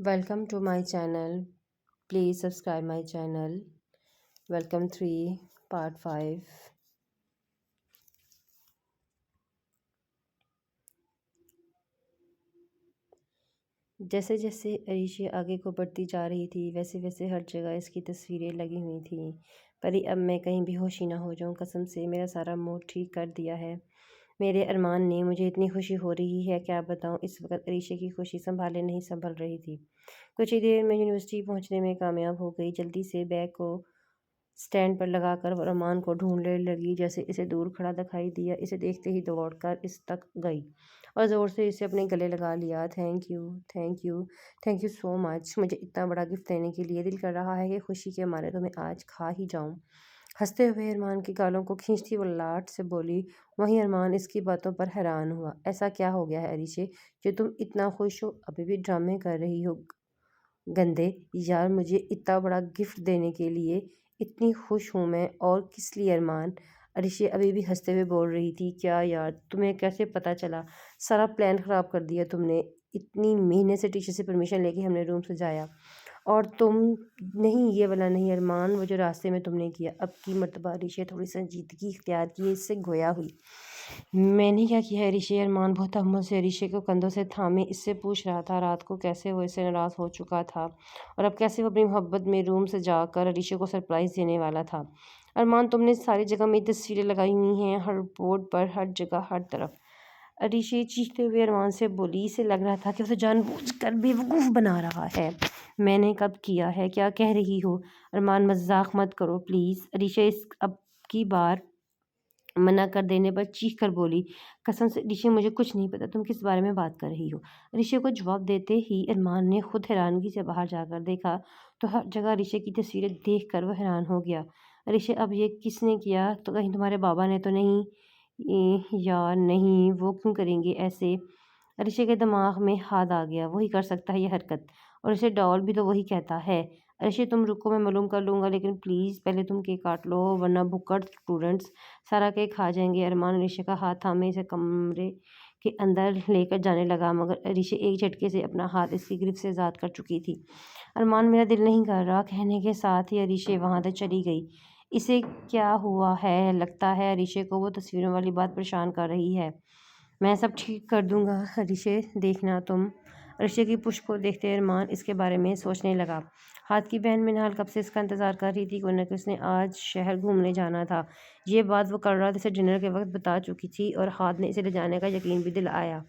Welcome to my channel. Please subscribe my channel. Welcome 3 part 5. जैसे जैसे अरीशा आगे को बढ़ती जा रही थी वैसे वैसे हर जगह इसकी तस्वीरें लगी हुई थी। परी अब मैं कहीं बेहोश ही ना हो जाऊं, कसम से मेरा सारा मूड ठीक कर दिया है। मेरे अरमान ने मुझे इतनी खुशी हो रही है, क्या बताऊं। इस वक्त अरीशा की खुशी संभाले नहीं संभल रही थी। कुछ ही देर में यूनिवर्सिटी पहुंचने में कामयाब हो गई। जल्दी से बैग को स्टैंड पर लगाकर वो अरमान को ढूंढने लगी। जैसे इसे दूर खड़ा दिखाई दिया, इसे देखते ही दौड़कर इस तक गई और ज़ोर से इसे अपने गले लगा लिया। Thank you, thank you, thank you so much, मुझे इतना बड़ा गिफ्ट देने के लिए। दिल कर रहा है कि खुशी के मारे तो मैं आज खा ही जाऊं। हंसते हुए अरमान के गालों को खींचती वो लाड से बोली। वहीं अरमान इसकी बातों पर हैरान हुआ। ऐसा क्या हो गया है अरीशे, जो तुम इतना खुश हो? अभी भी ड्रामे कर रही हो? गंदे यार, मुझे इतना बड़ा गिफ्ट देने के लिए इतनी खुश हूँ मैं, और किस लिए अरमान? अरिशे अभी भी हंसते हुए बोल रही थी। क्या यार, तुम्हें कैसे पता चला? सारा प्लान ख़राब कर दिया तुमने। इतनी महीने से टीचर से परमिशन लेके हमने रूम सजाया, और तुम। नहीं, ये वाला नहीं अरमान, वो जो रास्ते में तुमने किया। अब की मर्तबा अरिशे थोड़ी संजीदगी इख्तियार की, इससे गोया हुई। मैंने क्या किया है ऋषि? अरमान बहुत तहम्मुल से ऋषि को कंधों से थामे इससे पूछ रहा था। रात को कैसे वो इससे नाराज़ हो चुका था, और अब कैसे वो अपनी मोहब्बत में रूम से जाकर ऋषि को सरप्राइज़ देने वाला था। अरमान, तुमने सारी जगह मेरी तस्वीरें लगाई हुई हैं, हर बोर्ड पर, हर जगह, हर तरफ। ऋषि चीखते हुए अरमान से बोली। इसे लग रहा था कि उसे जानबूझकर बेवकूफ़ बना रहा है। मैंने कब किया है? क्या कह रही हो? अरमान, मजाक मत करो प्लीज़। ऋषि इस अब की बार मना कर देने पर चीख कर बोली। कसम से ऋषि, मुझे कुछ नहीं पता, तुम किस बारे में बात कर रही हो? ऋषि को जवाब देते ही अरमान ने खुद हैरानगी से बाहर जाकर देखा तो हर जगह ऋषि की तस्वीरें देख कर वह हैरान हो गया। ऋषि, अब ये किसने किया? तो कहीं तुम्हारे बाबा ने तो नहीं? यार नहीं, वो क्यों करेंगे ऐसे? ऋषि के दिमाग में हाथ आ गया, वही कर सकता है ये हरकत, और इसे डॉल भी तो वही कहता है। ऋषि, तुम रुको, मैं मालूम कर लूँगा, लेकिन प्लीज़ पहले तुम केक काट लो, वरना भुक्कड़ स्टूडेंट्स सारा केक खा जाएंगे। अरमान ऋषि का हाथ थामे इसे कमरे के अंदर लेकर जाने लगा, मगर ऋषि एक झटके से अपना हाथ इसकी गिरफ्त से आज़ाद कर चुकी थी। अरमान, मेरा दिल नहीं कर रहा, कहने के साथ ही ऋषि वहाँ से चली गई। इसे क्या हुआ है? लगता है ऋषि को वो तस्वीरों वाली बात परेशान कर रही है। मैं सब ठीक कर दूंगा ऋषि, देखना तुम। ऋषि की पुष्प को देखते अरमान इसके बारे में सोचने लगा। हाथ की बहन मिनहाल कब से इसका इंतज़ार कर रही थी, कोई ना कि उसने आज शहर घूमने जाना था। ये बात वो कल रात इसे डिनर के वक्त बता चुकी थी, और हाथ ने इसे ले जाने का यकीन भी दिलाया।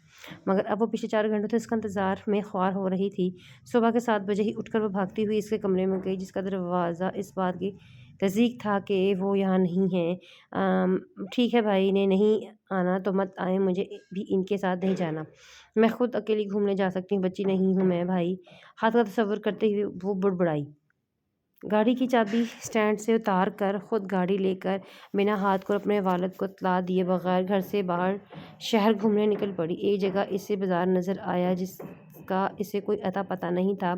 मगर अब वो पिछले 4 घंटों से इसका इंतज़ार में ख्वार हो रही थी। सुबह के 7 बजे ही उठकर वो भागती हुई इसके कमरे में गई, जिसका दरवाज़ा इस बात की तस्दीक था कि वो यहाँ नहीं है। ठीक है भाई ने नहीं आना तो मत आए, मुझे भी इनके साथ नहीं जाना। मैं खुद अकेली घूमने जा सकती हूँ, बच्ची नहीं हूँ मैं भाई। हाथ का तसव्वुर करते हुए वो बुड़बुड़ाई। गाड़ी की चाबी स्टैंड से उतार कर खुद गाड़ी लेकर बिना हाथ को अपने वालिद को इत्तला दिए बगैर घर से बाहर शहर घूमने निकल पड़ी। एक जगह इसे बाजार नज़र आया जिसका इसे कोई अता पता नहीं था।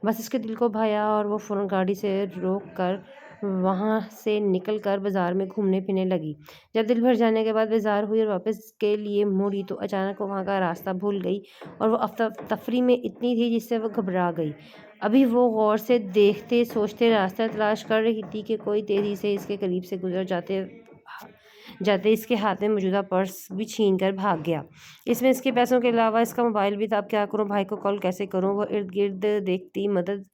बस इसके दिल को भाया और वो फ़ौरन गाड़ी से रोक कर वहाँ से निकल कर बाज़ार में घूमने फिरने लगी। जब दिल भर जाने के बाद बाज़ार हुई और वापस के लिए मुड़ी तो अचानक वो वहाँ का रास्ता भूल गई, और वो अफरा तफरी में इतनी थी जिससे वो घबरा गई। अभी वो गौर से देखते सोचते रास्ता तलाश कर रही थी कि कोई तेज़ी से इसके करीब से गुजर जाते जाते इसके हाथ में मौजूदा पर्स भी छीन कर भाग गया। इसमें इसके पैसों के अलावा इसका मोबाइल भी था। अब क्या करूं, भाई को कॉल कैसे करूं? वो इर्द गिर्द देखती मदद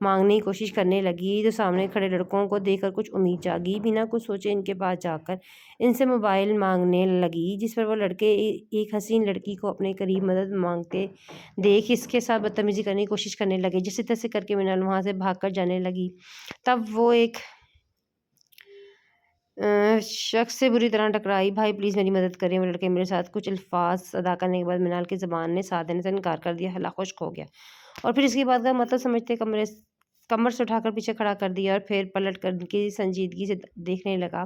मांगने की कोशिश करने लगी, तो सामने खड़े लड़कों को देखकर कुछ उम्मीद जागी। बिना कुछ सोचे इनके पास जाकर इनसे मोबाइल मांगने लगी, जिस पर वो लड़के एक हसीन लड़की को अपने करीब मदद मांगते देख इसके साथ बदतमीजी करने की कोशिश करने लगे। जिस तैसे करके मिनाल वहाँ से भाग कर जाने लगी, तब वो एक शख्स से बुरी तरह टकराई। भाई प्लीज़ मेरी मदद करें। वो लड़के मेरे साथ कुछ अल्फाज अदा करने के बाद मिनाल की ज़बान ने साथ देने से इनकार कर दिया। हल्ला खुश्क हो गया, और फिर इसकी बात का मतलब समझते कमर से उठाकर पीछे खड़ा कर दिया, और फिर पलट कर उनकी संजीदगी से देखने लगा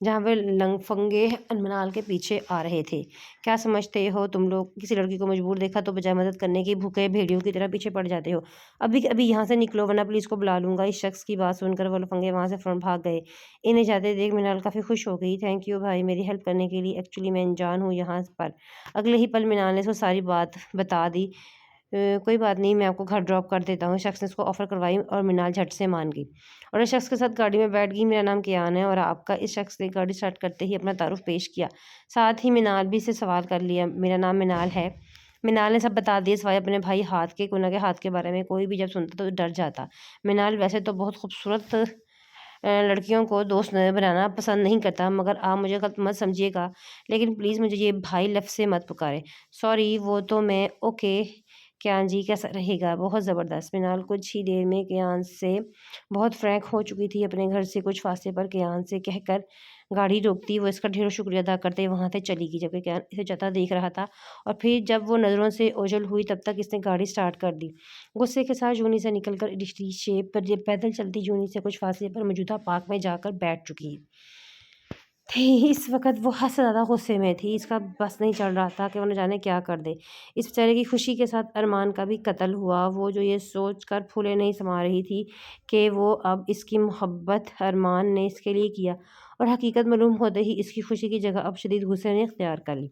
जहाँ वे लंगफंगे मिनाल के पीछे आ रहे थे। क्या समझते हो तुम लोग, किसी लड़की को मजबूर देखा तो बजाय मदद करने की भूखे भेड़ियों की तरह पीछे पड़ जाते हो? अभी अभी यहाँ से निकलो, वरना पुलिस को बुला लूंगा। इस शख्स की बात सुनकर वो लफंगे वहाँ से फ़ौरन भाग गए। इन्हें जाते देख मिनाल काफ़ी खुश हो गई। थैंक यू भाई मेरी हेल्प करने के लिए, एक्चुअली मैं अनजान हूँ यहाँ पर। अगले ही पल मिनाल ने उसको सारी बात बता दी। कोई बात नहीं, मैं आपको घर ड्रॉप कर देता हूँ। शख्स ने उसको ऑफ़र करवाई और मिनाल झट से मान गई और इस शख्स के साथ गाड़ी में बैठ गई। मेरा नाम कियान है और आपका। इस शख्स ने गाड़ी स्टार्ट करते ही अपना तारुफ पेश किया, साथ ही मिनाल भी से सवाल कर लिया। मेरा नाम मिनाल है। मिनाल ने सब बता दिया सिवाय अपने भाई हाथ के। कुना के हाथ के बारे में कोई भी जब सुनता तो डर जाता। मिनाल वैसे तो बहुत खूबसूरत लड़कियों को दोस्त बनाना पसंद नहीं करता, मगर आप मुझे गलत मत समझिएगा, लेकिन प्लीज़ मुझे ये भाई लफ्ज़ से मत पुकारें। सॉरी, वो तो मैं ओके। कियान जी कैसा रहेगा? बहुत ज़बरदस्त। मिनाल कुछ ही देर में कियान से बहुत फ्रैंक हो चुकी थी। अपने घर से कुछ फासले पर कियान से कहकर गाड़ी रोकती, वो इसका ढेरों शुक्रिया अदा करते वहाँ से चली गई, जबकि कियान इसे जाता देख रहा था। और फिर जब वो नज़रों से ओझल हुई तब तक इसने गाड़ी स्टार्ट कर दी। गुस्से के साथ जूनी से निकलकर शेप पर ये पैदल चलती जूनी से कुछ फासले पर मौजूदा पार्क में जाकर बैठ चुकी थी। इस वक्त वो हद से ज़्यादा गुस्से में थी। इसका बस नहीं चल रहा था कि वो न जाने क्या कर दे। इस बेचारे की खुशी के साथ अरमान का भी कत्ल हुआ। वो जो ये सोच कर फूले नहीं समा रही थी कि वो अब इसकी मोहब्बत अरमान ने इसके लिए किया, और हकीकत मालूम होते ही इसकी खुशी की जगह अब शदीद गुस्से ने इख्तियार कर ली।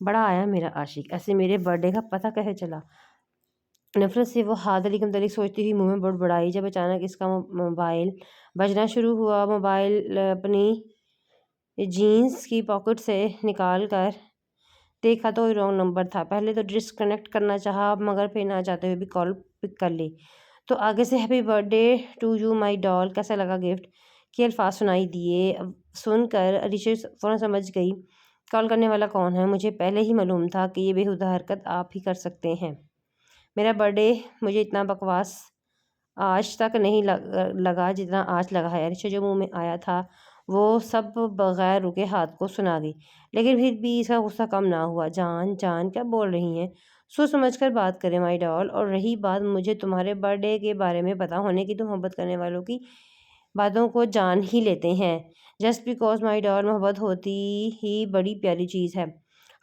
बड़ा आया मेरा आशिक, ऐसे मेरे बर्थडे का पता कैसे चला? नफ़रत से वो हाथ अली के मुतालिक सोचती हुई मुँह में बड़बड़ाई, जब अचानक इसका मोबाइल बजना शुरू हुआ। मोबाइल अपनी जीन्स की पॉकेट से निकाल कर देखा तो रॉन्ग नंबर था। पहले तो डिस्कनेक्ट करना चाहा, मगर फिर ना चाहते हुए भी कॉल पिक कर ली। तो आगे से happy birthday to you my doll, कैसा लगा गिफ्ट के अल्फाज सुनाई दिए। अब सुनकर अलीशा फ़ौरन समझ गई कॉल करने वाला कौन है। मुझे पहले ही मालूम था कि ये बेहुदा हरकत आप ही कर सकते हैं। मेरा बर्थडे मुझे इतना बकवास आज तक नहीं लगा जितना आज लगा है। अलीशा जो मुंह में आया था वो सब बगैर रुके हाथ को सुना गई, लेकिन फिर भी इसका गुस्सा कम ना हुआ। जान जान क्या बोल रही हैं? सोच समझ कर बात करें माई डॉल। और रही बात मुझे तुम्हारे बर्थडे के बारे में पता होने की, तो मोहब्बत करने वालों की बातों को जान ही लेते हैं। जस्ट बिकॉज माई डॉल, मोहब्बत होती ही बड़ी प्यारी चीज़ है।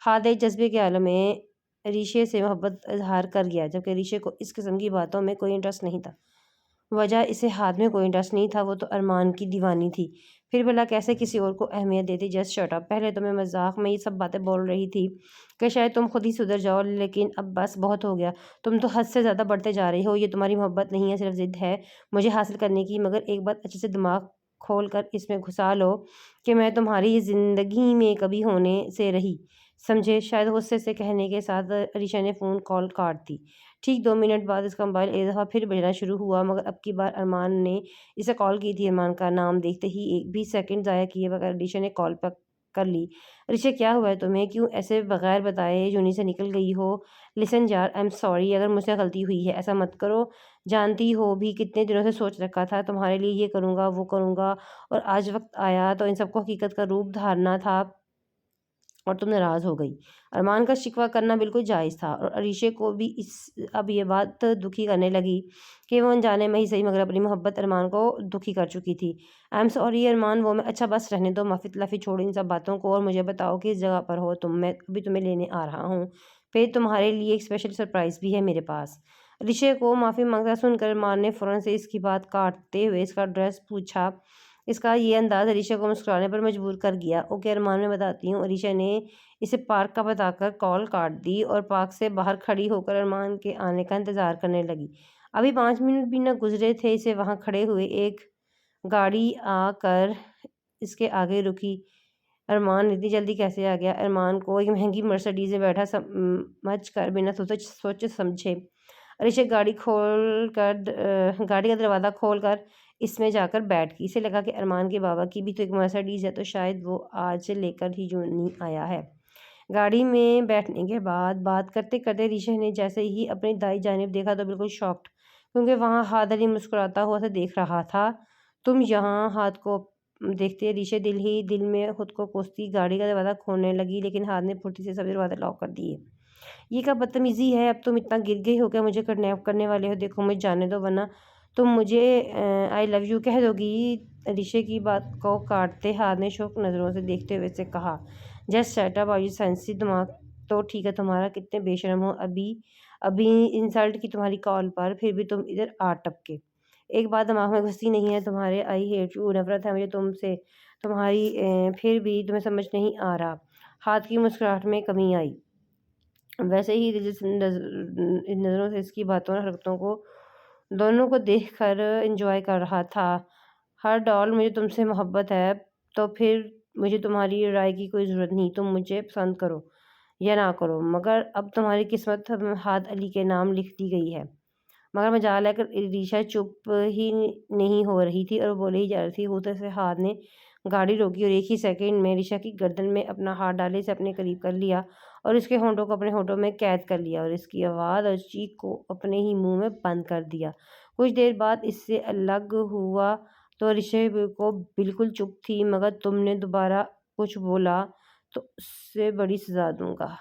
हाथ एक जज्बे के आलम में ऋषि से मोहब्बत इजहार कर गया, जबकि ऋषि को इस किस्म की बातों में कोई इंटरेस्ट नहीं था। वजह इसे हाथ में कोई इंटरेस्ट नहीं था, वो तो अरमान की दीवानी थी। फिर भला कैसे किसी और को अहमियत देती? Just shut up. पहले तो मैं मजाक में ये सब बातें बोल रही थी कि शायद तुम खुद ही सुधर जाओ, लेकिन अब बस बहुत हो गया। तुम तो हद से ज़्यादा बढ़ते जा रही हो। ये तुम्हारी मोहब्बत नहीं है, सिर्फ ज़िद है मुझे हासिल करने की। मगर एक बात अच्छे से दिमाग खोल कर इसमें घुसा लो कि मैं तुम्हारी ज़िंदगी में कभी होने से रही, समझे? शायद गुस्से से कहने के साथ अलीशा ने फ़ोन कॉल काट दी। ठीक 2 मिनट बाद इसका मोबाइल एक दफ़ा फिर बजना शुरू हुआ, मगर अब की बार अरमान ने इसे कॉल की थी। अरमान का नाम देखते ही एक भी सेकंड ज़ाया किए बगैर अलीशा ने कॉल पिक कर ली। अलीशा, क्या हुआ है तुम्हें? क्यों ऐसे बगैर बताए यूनी से निकल गई हो? लिसन यार, आई एम सॉरी, अगर मुझसे गलती हुई है। ऐसा मत करो, जानती हो भी कितने दिनों से सोच रखा था तुम्हारे लिए, ये करूँगा वो करूँगा, और आज वक्त आया तो इन सबको हकीकत का रूप धारना था और तुम नाराज़ हो गई। अरमान का शिकवा करना बिल्कुल जायज़ था, और अरीशे को भी इस अब ये बात दुखी करने लगी कि वो अनजाने में ही सही मगर अपनी मोहब्बत अरमान को दुखी कर चुकी थी। आई एम सॉरी अरमान, वो मैं अच्छा बस रहने दो, माफ़ी तलाफ़ी छोड़ो इन सब बातों को और मुझे बताओ कि इस जगह पर हो तुम। मैं अभी तुम्हें लेने आ रहा हूँ, फिर तुम्हारे लिए एक स्पेशल सरप्राइज़ भी है मेरे पास। अरीशे को माफ़ी मांगता सुनकर अरमान ने फ़ौरन से इसकी बात काटते हुए इसका एड्रेस पूछा। इसका ये अंदाज़ अरीशा को मुस्कुराने पर मजबूर कर गया। ओके अरमान, मैं बताती हूँ। अरीशा ने इसे पार्क का बताकर कॉल काट दी और पार्क से बाहर खड़ी होकर अरमान के आने का इंतज़ार करने लगी। अभी 5 मिनट भी न गुजरे थे इसे वहाँ खड़े हुए एक गाड़ी आकर इसके आगे रुकी। अरमान इतनी जल्दी कैसे आ गया? अरमान को एक महंगी मर्सिडीज़ में बैठा समझ कर बिना सोचे समझे अरीशा गाड़ी का दरवाज़ा खोल कर इसमें जाकर बैठ गई। इसे लगा कि अरमान के बाबा की भी तो एक मर्सिडीज़ है, तो शायद वो आज लेकर ही जो नहीं आया है। गाड़ी में बैठने के बाद बात करते करते ऋषि ने जैसे ही अपनी दाई जानिब देखा तो बिल्कुल शॉक्ड, क्योंकि वहाँ हाथ अली मुस्कुराता हुआ से देख रहा था। तुम यहाँ? हाथ को देखते ऋषि दिल ही दिल में खुद को कोसती गाड़ी का दरवाज़ा खोलने लगी, लेकिन हाथ ने फुर्ती से सभी दरवाजे लॉक कर दिए। ये क्या बदतमीज़ी है? अब तुम इतना गिर गई हो क्या? मुझे किडनैप करने वाले हो? देखो मुझे जाने दो, वरना तुम मुझे आई लव यू कह दोगी। ऋषि की बात को काटते हाथ ने शौक नज़रों से देखते हुए से कहा, जस्ट शट अप, आर सेंसी? दिमाग तो ठीक है तुम्हारा, कितने बेशरम हो। अभी अभी इंसल्ट की तुम्हारी कॉल पर, फिर भी तुम इधर आ टपके। एक बात दिमाग में घुसती नहीं है तुम्हारे, आई हेट यू, नफरत है मुझे तुमसे, तुम्हारी फिर भी तुम्हें समझ नहीं आ रहा। हाथ की मुस्कुराहट में कमी आई। वैसे ही जिस नज़रों से इसकी बातों और हरकतों को दोनों को देख कर इंजॉय कर रहा था। हर डॉल, मुझे तुमसे मोहब्बत है, तो फिर मुझे तुम्हारी राय की कोई ज़रूरत नहीं। तुम मुझे पसंद करो या ना करो, मगर अब तुम्हारी किस्मत हाद अली के नाम लिख दी गई है। मगर मजाल है कि रीशा चुप ही नहीं हो रही थी और बोले ही जा रही थी। होते से हाथ ने गाड़ी रोकी और एक ही सेकंड में रीशा की गर्दन में अपना हाथ डाले से अपने करीब कर लिया और इसके होंठों को अपने होंठों में कैद कर लिया और इसकी आवाज़ और चीख को अपने ही मुंह में बंद कर दिया। कुछ देर बाद इससे अलग हुआ तो ऋषि को बिल्कुल चुप थी, मगर तुमने दोबारा कुछ बोला तो उससे बड़ी सजा दूंगा।